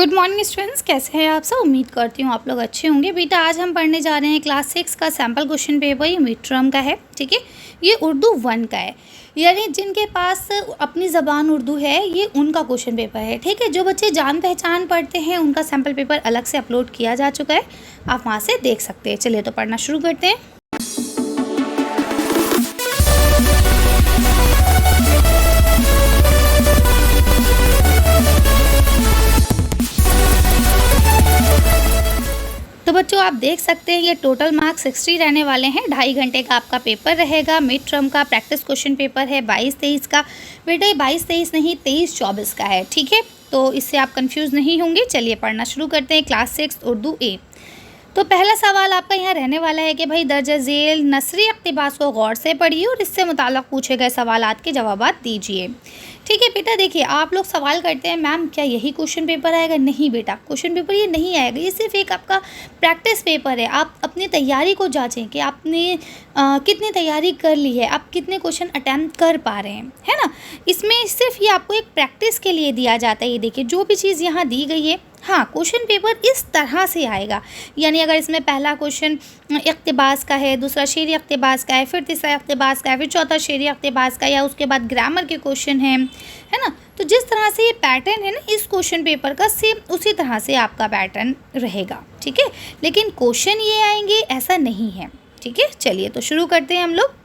Good morning students, कैसे हैं आप सब। उम्मीद करती हूँ आप लोग अच्छे होंगे। बेटा आज हम पढ़ने जा रहे हैं क्लास 6 का सैम्पल क्वेश्चन पेपर। ये मिड टर्म का है, ठीक है। ये उर्दू 1 का है, यानी जिनके पास अपनी ज़बान उर्दू है ये उनका क्वेश्चन पेपर है, ठीक है। जो बच्चे जान पहचान पढ़ते हैं उनका सैम्पल पेपर अलग से अपलोड किया जा चुका है, आप वहाँ से देख सकते हैं। चलिए तो पढ़ना शुरू करते हैं। तो बच्चों आप देख सकते हैं ये टोटल मार्क्स 60 रहने वाले हैं। 2.5 घंटे का आपका पेपर रहेगा। मिड टर्म का प्रैक्टिस क्वेश्चन पेपर है 22-23 का। बेटा ये 22-23 नहीं 23-24 का है, ठीक है। तो इससे आप कंफ्यूज नहीं होंगे। चलिए पढ़ना शुरू करते हैं। क्लास 6 उर्दू ए। तो पहला सवाल आपका यहाँ रहने वाला है कि भाई दर्ज झेल नसरी इक़्तिबास को गौर से पढ़िए और इससे मुताल्लिक़ पूछे गए सवालात के जवाबात दीजिए, ठीक है। बेटा देखिए, आप लोग सवाल करते हैं मैम क्या यही क्वेश्चन पेपर आएगा। नहीं बेटा, क्वेश्चन पेपर ये नहीं आएगा। ये सिर्फ एक आपका प्रैक्टिस पेपर है। आप अपनी तैयारी को जांचें कि आपने कितनी तैयारी कर ली है, आप कितने क्वेश्चन अटैम्प्ट कर पा रहे हैं, है ना। इसमें सिर्फ ये आपको एक प्रैक्टिस के लिए दिया जाता है। ये देखिए जो भी चीज़ यहाँ दी गई है, हाँ क्वेश्चन पेपर इस तरह से आएगा। यानी अगर इसमें पहला क्वेश्चन इक़्तिबास का है, दूसरा शेरी इक़्तिबास का है, फिर तीसरा इक़्तिबास का है, फिर चौथा शेरी इक़्तिबास का, या उसके बाद ग्रामर के क्वेश्चन हैं, है ना। तो जिस तरह से ये पैटर्न है ना इस क्वेश्चन पेपर का, सेम उसी तरह से आपका पैटर्न रहेगा, ठीक है। लेकिन क्वेश्चन ये आएंगे ऐसा नहीं है, ठीक है। चलिए तो शुरू करते हैं हम लोग।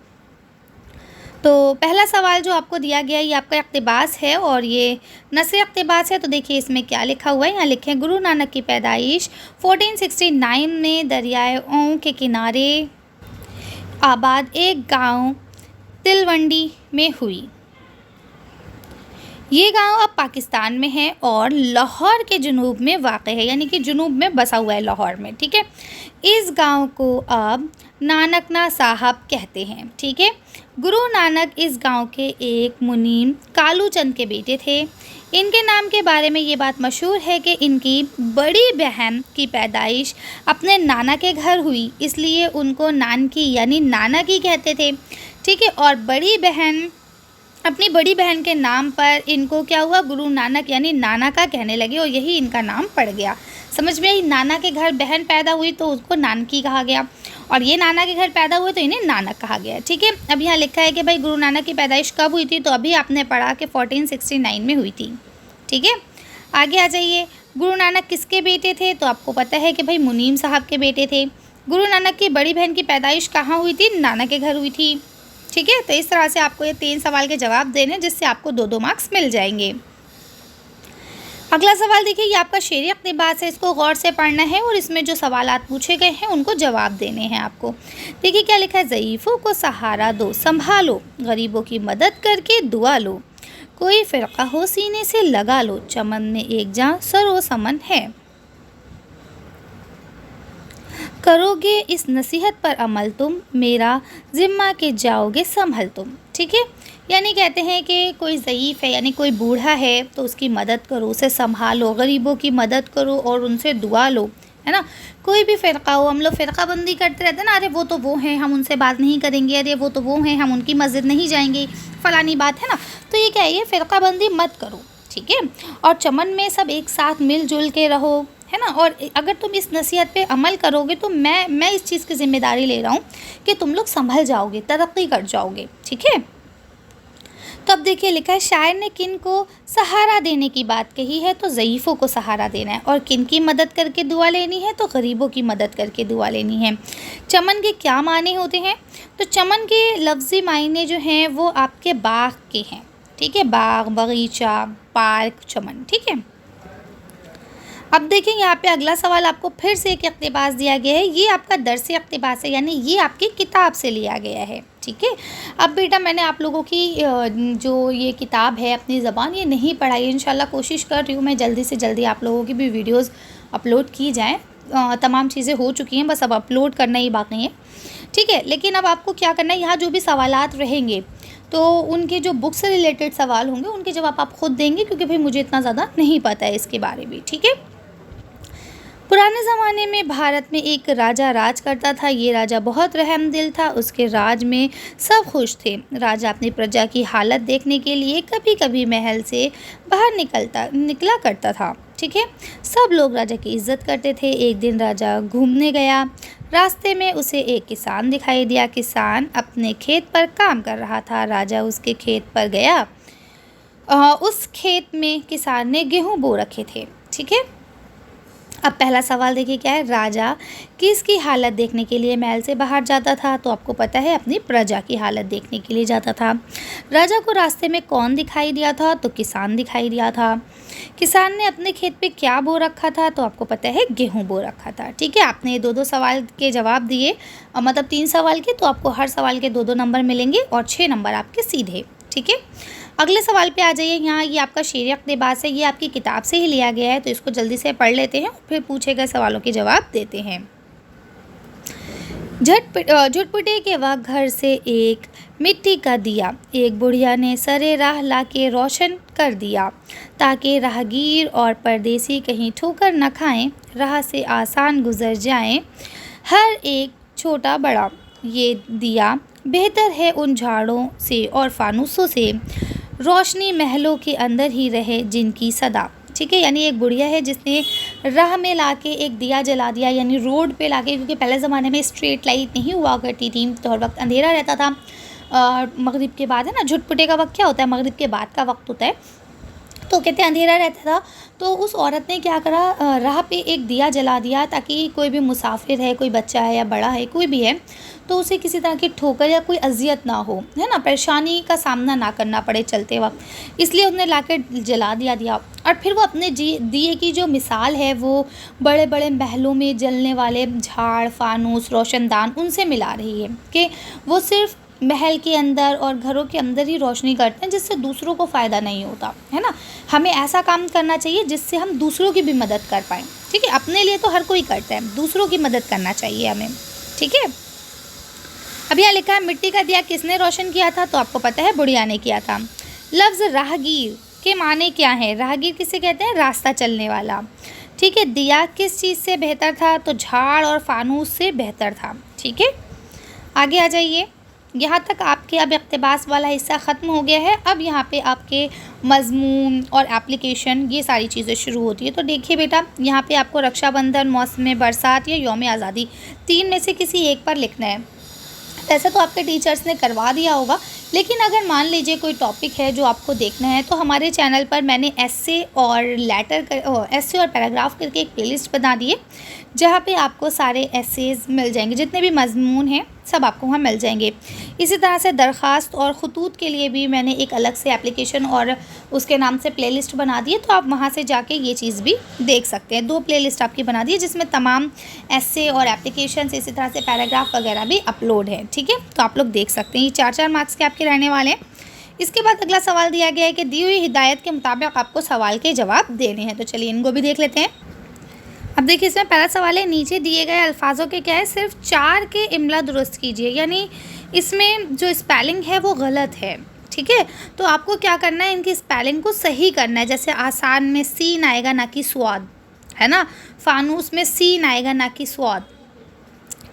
तो पहला सवाल जो आपको दिया गया है ये आपका इक़्तिबास है और ये नस्र इक़्तिबास है। तो देखिए इसमें क्या लिखा हुआ है। यहाँ लिखे हैं गुरु नानक की पैदाइश 1469 में दरियाए ओं के किनारे आबाद एक गांव तिलवंडी में हुई। ये गांव अब पाकिस्तान में है और लाहौर के जुनूब में वाक़ है, यानी कि जुनूब में बसा हुआ है लाहौर में, ठीक है। इस गांव को अब नानकना साहब कहते हैं, ठीक है। गुरु नानक इस गांव के एक मुनीम कालू चंद के बेटे थे। इनके नाम के बारे में ये बात मशहूर है कि इनकी बड़ी बहन की पैदाइश अपने नाना के घर हुई, इसलिए उनको नानकी यानी नाना की कहते थे, ठीक है। और अपनी बड़ी बहन के नाम पर इनको क्या हुआ, गुरु नानक यानी नाना का कहने लगे और यही इनका नाम पड़ गया। समझ में आई। नाना के घर बहन पैदा हुई तो उसको नानकी कहा गया, और ये नाना के घर पैदा हुए तो इन्हें नानक कहा गया, ठीक है। अब यहाँ लिखा है कि भाई गुरु नानक की पैदाइश कब हुई थी, तो अभी आपने पढ़ा कि 1469 में हुई थी, ठीक है। आगे आ जाइए। गुरु नानक किसके बेटे थे, तो आपको पता है कि भाई मुनीम साहब के बेटे थे। गुरु नानक की बड़ी बहन की पैदाइश कहाँ हुई थी, नाना के घर हुई थी, ठीक है। तो इस तरह से आपको ये 3 सवाल के जवाब देने, जिससे आपको 2-2 मार्क्स मिल जाएंगे। अगला सवाल देखिए, ये आपका शेरी इक़्तिबास है, इसको गौर से पढ़ना है और इसमें जो सवालात पूछे गए हैं उनको जवाब देने हैं आपको। देखिए क्या लिखा है। ज़ईफ़ों को सहारा दो, संभालो, गरीबों की मदद करके दुआ लो, कोई फ़िरक़ा हो सीने से लगा लो, चमन में एक जान सरो समन है। करोगे इस नसीहत पर अमल तुम, मेरा ज़िम्मा के जाओगे संभल तुम, ठीक है। यानी कहते हैं कि कोई ज़ईफ़ है यानी कोई बूढ़ा है तो उसकी मदद करो, उसे संभालो, गरीबों की मदद करो और उनसे दुआ लो, है ना। कोई भी फ़िरक़ा हो, हम लोग फ़िरक़ा बंदी करते रहते हैं ना, अरे वो तो वो हैं हम उनसे बात नहीं करेंगे, अरे वो तो वो हैं हम उनकी मस्जिद नहीं जाएंगे, फ़लानी बात है ना। तो ये क्या है, ये फ़िरक़ा बंदी मत करो, ठीक है। और चमन में सब एक साथ मिलजुल के रहो, है ना। और अगर तुम इस नसीहत पे अमल करोगे तो मैं इस चीज़ की ज़िम्मेदारी ले रहा हूँ कि तुम लोग संभल जाओगे, तरक्की कर जाओगे, ठीक है। तो अब देखिए लिखा है, शायर ने किन को सहारा देने की बात कही है, तो ज़ईफ़ों को सहारा देना है, और किन की मदद करके दुआ लेनी है, तो गरीबों की मदद करके दुआ लेनी है। चमन के क्या माने होते हैं, तो चमन के लफ्ज़ी मायने जो हैं वो आपके बाग के हैं, ठीक है। बाग, बगीचा, पार्क, चमन, ठीक है। अब देखिए यहाँ पे अगला सवाल आपको फिर से एक इक़्तिबास दिया गया है। ये आपका दर्स इक़्तिबास है, यानी ये आपकी किताब से लिया गया है, ठीक है। अब बेटा मैंने आप लोगों की जो ये किताब है अपनी ज़बान ये नहीं पढ़ाई, इंशाल्लाह कोशिश कर रही हूँ मैं जल्दी से जल्दी आप लोगों की भी वीडियोज़ अपलोड की जाएँ। तमाम चीज़ें हो चुकी हैं, बस अब अपलोड करना ही बाकी है, ठीक है। लेकिन अब आपको क्या करना है, यहाँ जो भी सवालात रहेंगे तो उनके जो बुक से रिलेटेड सवाल होंगे उनके जवाब आप खुद देंगे, क्योंकि भाई मुझे इतना ज़्यादा नहीं पता है इसके बारे में, ठीक है। पुराने ज़माने में भारत में एक राजा राज करता था। ये राजा बहुत रहमदिल था। उसके राज में सब खुश थे। राजा अपनी प्रजा की हालत देखने के लिए कभी कभी महल से बाहर निकला करता था। ठीक है, सब लोग राजा की इज्जत करते थे। एक दिन राजा घूमने गया। रास्ते में उसे एक किसान दिखाई दिया। किसान अपने खेत पर काम कर रहा था। राजा उसके खेत पर गया। उस खेत में किसान ने गेहूं बो रखे थे। ठीक है, अब पहला सवाल देखिए क्या है। राजा किसकी हालत देखने के लिए महल से बाहर जाता था? तो आपको पता है अपनी प्रजा की हालत देखने के लिए जाता था। राजा को रास्ते में कौन दिखाई दिया था? तो किसान दिखाई दिया था। किसान ने अपने खेत पे क्या बो रखा था? तो आपको पता है गेहूं बो रखा था। ठीक है, आपने ये दो सवाल के जवाब दिए, मतलब 3 सवाल के, तो आपको हर सवाल के 2 नंबर मिलेंगे और 6 नंबर आपके सीधे। ठीक है, अगले सवाल पे आ जाइए। यहाँ ये आपका शेर इक़्तिबास है, ये आपकी किताब से ही लिया गया है, तो इसको जल्दी से पढ़ लेते हैं, फिर पूछे गए सवालों के जवाब देते हैं। झटपटे के वक्त घर से एक मिट्टी का दिया एक बुढ़िया ने सरे राह लाके रोशन कर दिया, ताकि राहगीर और परदेसी कहीं ठोकर न खाएं, राह से आसान गुजर जाएं हर एक छोटा बड़ा। ये दिया बेहतर है उन झाड़ों से और फानूसों से, रोशनी महलों के अंदर ही रहे जिनकी सदा। ठीक है, यानी एक बुढ़िया है जिसने राह में लाके एक दिया जला दिया, यानी रोड पे लाके, क्योंकि पहले ज़माने में स्ट्रीट लाइट नहीं हुआ करती थी, तो हर वक्त अंधेरा रहता था। मगरिब के बाद है ना, झुटपुटे का वक्त क्या होता है? मगरिब के बाद का वक्त होता है, तो कहते हैं अंधेरा रहता था। तो उस औरत ने क्या करा, राह पे एक दिया जला दिया, ताकि कोई भी मुसाफिर है, कोई बच्चा है या बड़ा है, कोई भी है, तो उसे किसी तरह की ठोकर या कोई अजियत ना हो, है ना, परेशानी का सामना ना करना पड़े चलते वक्त, इसलिए उसने लाकर जला दिया। और फिर वो अपने दिए की जो मिसाल है वो बड़े बड़े महलों में जलने वाले झाड़, फानूस, रोशनदान उनसे मिला रही है कि वो सिर्फ महल के अंदर और घरों के अंदर ही रोशनी करते हैं, जिससे दूसरों को फ़ायदा नहीं होता, है ना। हमें ऐसा काम करना चाहिए जिससे हम दूसरों की भी मदद कर पाएँ। ठीक है, अपने लिए तो हर कोई करता है, दूसरों की मदद करना चाहिए हमें। ठीक है, अब यहाँ लिखा है मिट्टी का दिया किसने रोशन किया था? तो आपको पता है बुढ़िया ने किया था। लफ्ज़ राहगीर के माने क्या है? राहगीर किसे कहते हैं? रास्ता चलने वाला। ठीक है, दिया किस चीज़ से बेहतर था? तो झाड़ और फानूस से बेहतर था। ठीक है, आगे आ जाइए। यहाँ तक आपके अब इक़्तिबास वाला हिस्सा ख़त्म हो गया है। अब यहाँ पे आपके मज़मून और एप्लीकेशन ये सारी चीज़ें शुरू होती है। तो देखिए बेटा, यहाँ पे आपको रक्षाबंधन, मौसम बरसात या यौम आज़ादी 3 में से किसी एक पर लिखना है। ऐसा तो आपके टीचर्स ने करवा दिया होगा, लेकिन अगर मान लीजिए कोई टॉपिक है जो आपको देखना है, तो हमारे चैनल पर मैंने एस्से और पैराग्राफ करके एक प्लेलिस्ट बना दी है, जहाँ पे आपको सारे एस्सेज मिल जाएंगे, जितने भी मज़मून हैं सब आपको वहाँ मिल जाएंगे। इसी तरह से दरख्वास्त और ख़ुतूत के लिए भी मैंने एक अलग से एप्लीकेशन और उसके नाम से प्लेलिस्ट बना दी है, तो आप वहाँ से जाके ये चीज़ भी देख सकते हैं। 2 प्लेलिस्ट आपकी बना दी है, जिसमें तमाम एस्से और एप्लीकेशन, इसी तरह से पैराग्राफ वगैरह भी अपलोड है। ठीक है, तो आप लोग देख सकते हैं। ये 4-4 मार्क्स के आपके रहने वाले हैं। इसके बाद अगला सवाल दिया गया है कि दी हुई हिदायत के मुताबिक आपको सवाल के जवाब देने हैं। तो चलिए इनको भी देख लेते हैं। अब देखिए, इसमें पहला सवाल है, नीचे दिए गए अल्फाजों के क्या है, सिर्फ 4 के इमला दुरुस्त कीजिए, यानी इसमें जो स्पेलिंग है वो गलत है। ठीक है, तो आपको क्या करना है, इनकी स्पेलिंग को सही करना है। जैसे आसान में सीन आएगा ना कि स्वाद, है ना। फानूस में सीन आएगा ना कि स्वाद।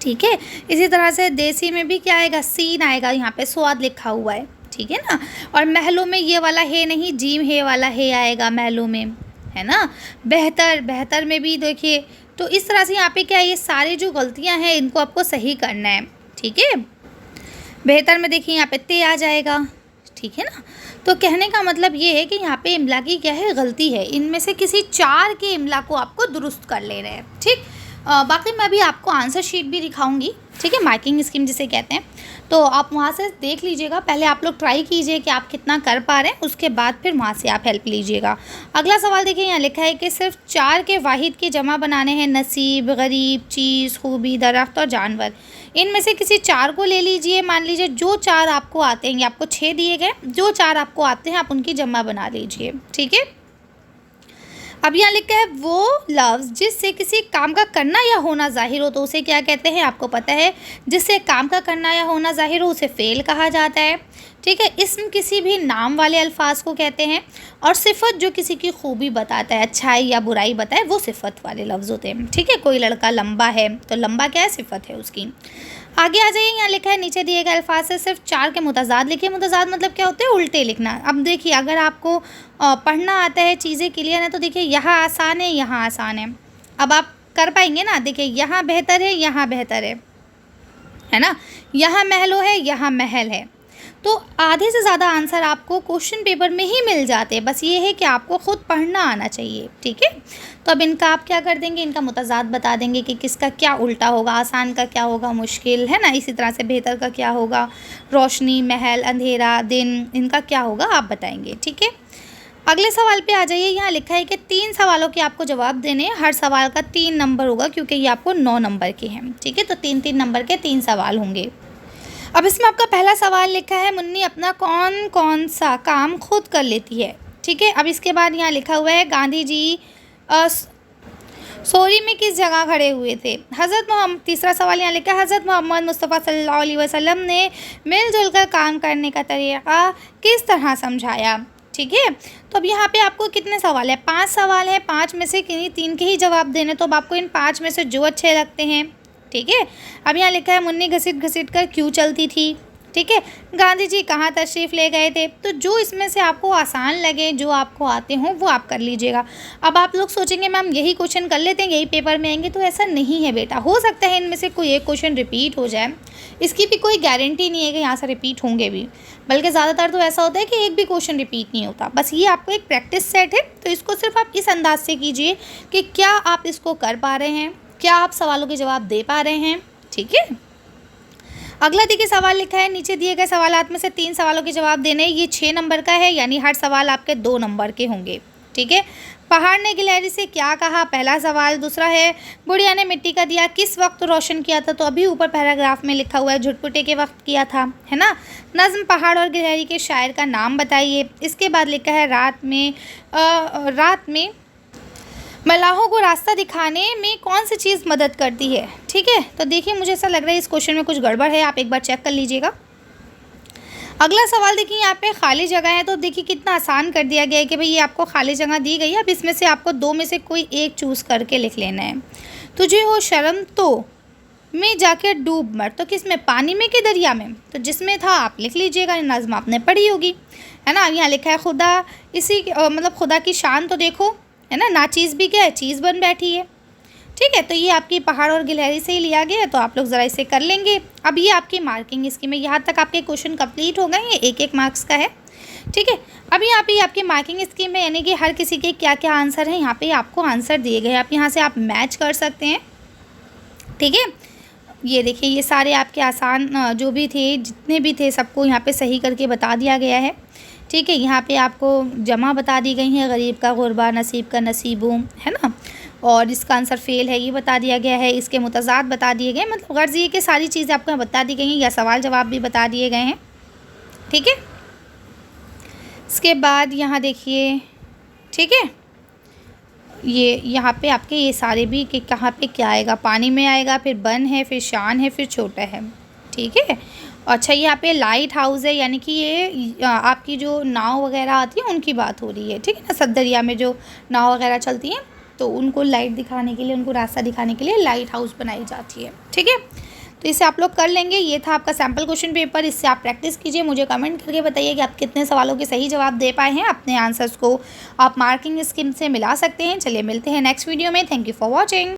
ठीक है, इसी तरह से देसी में भी क्या आएगा, सीन आएगा, यहाँ पे स्वाद लिखा हुआ है। ठीक है ना। और महलों में ये वाला है नहीं, जीम है वाला है आएगा महलों में, है ना। बेहतर में भी देखिए, तो इस तरह से यहाँ पे क्या है, ये सारी जो गलतियाँ हैं इनको आपको सही करना है। ठीक है, बेहतर में देखिए यहाँ पे ते आ जाएगा। ठीक है ना, तो कहने का मतलब ये है कि यहाँ पे इमला की क्या है, गलती है। इनमें से किसी 4 के इमला को आपको दुरुस्त कर लेना है। ठीक, बाकी मैं अभी आपको आंसर शीट भी दिखाऊंगी। ठीक है, मार्किंग स्कीम जिसे कहते हैं, तो आप वहाँ से देख लीजिएगा। पहले आप लोग ट्राई कीजिए कि आप कितना कर पा रहे हैं, उसके बाद फिर वहाँ से आप हेल्प लीजिएगा। अगला सवाल देखिए, यहाँ लिखा है कि सिर्फ 4 के वाहिद के जमा बनाने हैं, नसीब, गरीब, चीज़, खूबी, दरख्त और जानवर। इनमें से किसी 4 को ले लीजिए। मान लीजिए जो 4 आपको आते हैं, आपको 6 दिए गए, जो 4 आपको आते हैं आप उनकी जमा बना लीजिए। ठीक है, अब यहाँ लिखा है वो लफ्ज़ जिससे किसी काम का करना या होना ज़ाहिर हो, तो उसे क्या कहते हैं? आपको पता है, जिससे काम का करना या होना ज़ाहिर हो उसे फ़ेल कहा जाता है। ठीक है। इसम किसी भी नाम वाले अल्फाज को कहते हैं, और सिफत जो किसी की खूबी बताता है, अच्छाई या बुराई बताए, वो सिफत वाले लफ्ज़ होते हैं। ठीक है, कोई लड़का लंबा है तो लंबा क्या है, सिफत है उसकी। आगे आ जाइए, यहाँ लिखा है नीचे दिए गए अल्फाज से सिर्फ 4 के मुतज़ाद लिखिए। मुतज़ाद मतलब क्या होते हैं, उल्टे लिखना। अब देखिए, अगर आपको पढ़ना आता है, चीज़ें क्लियर है, तो देखिए यहाँ आसान है, यहाँ आसान है। अब आप कर पाएंगे ना। देखिए यहाँ बेहतर है, यहाँ बेहतर है ना। यहाँ महलो है, यहाँ महल है। तो आधे से ज़्यादा आंसर आपको क्वेश्चन पेपर में ही मिल जाते हैं। बस ये है कि आपको ख़ुद पढ़ना आना चाहिए। ठीक है, तो अब इनका आप क्या कर देंगे, इनका मुतज़ाद बता देंगे कि किसका क्या उल्टा होगा, आसान का क्या होगा, मुश्किल, है ना। इसी तरह से बेहतर का क्या होगा, रोशनी, महल, अंधेरा, दिन, इनका क्या होगा आप बताएंगे। ठीक है, अगले सवाल पे आ जाइए। यहाँ लिखा है कि 3 सवालों के आपको जवाब देने हैं। हर सवाल का 3 नंबर होगा, क्योंकि ये आपको 9 नंबर के हैं। ठीक है, तो 3-3 नंबर के 3 सवाल होंगे। अब इसमें आपका पहला सवाल लिखा है, मुन्नी अपना कौन कौन सा काम खुद कर लेती है। ठीक है, अब इसके बाद यहाँ लिखा हुआ है, गांधी जी सोरी में किस जगह खड़े हुए थे। हज़रत मोहम्मद, तीसरा सवाल यहाँ लिखा है, हज़रत मोहम्मद मुस्तफ़ा सल्लल्लाहु अलैहि वसल्लम ने मिलजुल कर काम करने का तरीक़ा किस तरह समझाया। ठीक है, तो अब यहाँ पे आपको कितने सवाल है, 5 सवाल हैं। 5 में से किन्हीं 3 के ही जवाब देने, तो अब आपको इन 5 में से जो अच्छे लगते हैं। ठीक है, अब यहाँ लिखा है, मुन्नी घसीट घसीट कर क्यों चलती थी। ठीक है, गांधी जी कहाँ तशरीफ़ ले गए थे। तो जो इसमें से आपको आसान लगे, जो आपको आते हों, वो आप कर लीजिएगा। अब आप लोग सोचेंगे मैम यही क्वेश्चन कर लेते हैं, यही पेपर में आएंगे, तो ऐसा नहीं है बेटा। हो सकता है इनमें से कोई एक क्वेश्चन रिपीट हो जाए, इसकी भी कोई गारंटी नहीं है कि यहाँ से रिपीट होंगे भी, बल्कि ज़्यादातर तो ऐसा होता है कि एक भी क्वेश्चन रिपीट नहीं होता। बस ये आपको एक प्रैक्टिस सेट है, तो इसको सिर्फ आप इस अंदाज से कीजिए कि क्या आप इसको कर पा रहे हैं, क्या आप सवालों के जवाब दे पा रहे हैं। ठीक है, अगला देखिए सवाल लिखा है, नीचे दिए गए सवालात में से 3 सवालों के जवाब देने। ये 6 नंबर का है, यानी हर सवाल आपके 2 नंबर के होंगे। ठीक है, पहाड़ ने गिलहरी से क्या कहा, पहला सवाल। दूसरा है, बुढ़िया ने मिट्टी का दिया किस वक्त रोशन किया था। तो अभी ऊपर पैराग्राफ में लिखा हुआ है, झुटपुटे के वक्त किया था, है ना। नज़्म पहाड़ और गिलहरी के शायर का नाम बताइए। इसके बाद लिखा है, रात में मलाहों को रास्ता दिखाने में कौन सी चीज़ मदद करती है। ठीक है, तो देखिए मुझे ऐसा लग रहा है इस क्वेश्चन में कुछ गड़बड़ है, आप एक बार चेक कर लीजिएगा। अगला सवाल देखिए, यहाँ पे खाली जगह है, तो देखिए कितना आसान कर दिया गया है कि भाई ये आपको खाली जगह दी गई है। अब इसमें से आपको 2 में से कोई एक चूज़ करके लिख लेना है। तुझे हो शर्म तो में जाकर डूब मर, तो किस में, पानी में कि दरिया में। तो जिसमें था आप लिख लीजिएगा, नज़्म आपने पढ़ी होगी, है ना। यहाँ लिखा है, खुदा मतलब खुदा की शान तो देखो, है ना चीज़ भी क्या है, चीज़ बन बैठी है। ठीक है, तो ये आपकी पहाड़ और गिलहरी से ही लिया गया है, तो आप लोग ज़रा इसे कर लेंगे। अब ये आपकी मार्किंग स्कीम है, यहाँ तक आपके क्वेश्चन कंप्लीट हो गए, ये 1-1 मार्क्स का है। ठीक है, अब यहाँ पे आपकी मार्किंग स्कीम है, यानी कि हर किसी के क्या क्या आंसर हैं, यहाँ पे आपको आंसर दिए गए हैं, आप यहाँ से आप मैच कर सकते हैं। ठीक है, ये देखिए ये सारे आपके आसान जो भी थे, जितने भी थे, सबको यहाँ पे सही करके बता दिया गया है। ठीक है, यहाँ पे आपको जमा बता दी गई है, गरीब का गुरबा, नसीब का नसीबों, है ना। और इसका आंसर फेल है ये बता दिया गया है, इसके मुतज़ाद बता दिए गए, मतलब गर्ज़ ये कि सारी चीज़ें आपको यहाँ बता दी गई हैं, या सवाल जवाब भी बता दिए गए हैं। ठीक है, इसके बाद यहाँ देखिए, ठीक है, ये यहाँ पे आपके ये सारे भी कि कहाँ पे क्या आएगा, पानी में आएगा, फिर बन है, फिर शान है, फिर छोटा है। ठीक है, अच्छा यहाँ पे लाइट हाउस है, यानी कि ये आपकी जो नाव वगैरह आती है उनकी बात हो रही है। ठीक है ना, सब दरिया में जो नाव वगैरह चलती हैं, तो उनको लाइट दिखाने के लिए, उनको रास्ता दिखाने के लिए लाइट हाउस बनाई जाती है। ठीक है, तो इसे आप लोग कर लेंगे। ये था आपका सैम्पल क्वेश्चन पेपर, इससे आप प्रैक्टिस कीजिए। मुझे कमेंट करके बताइए कि आप कितने सवालों के सही जवाब दे पाए हैं। अपने आंसर्स को आप मार्किंग स्कीम से मिला सकते हैं। चलिए मिलते हैं नेक्स्ट वीडियो में। Thank you for watching.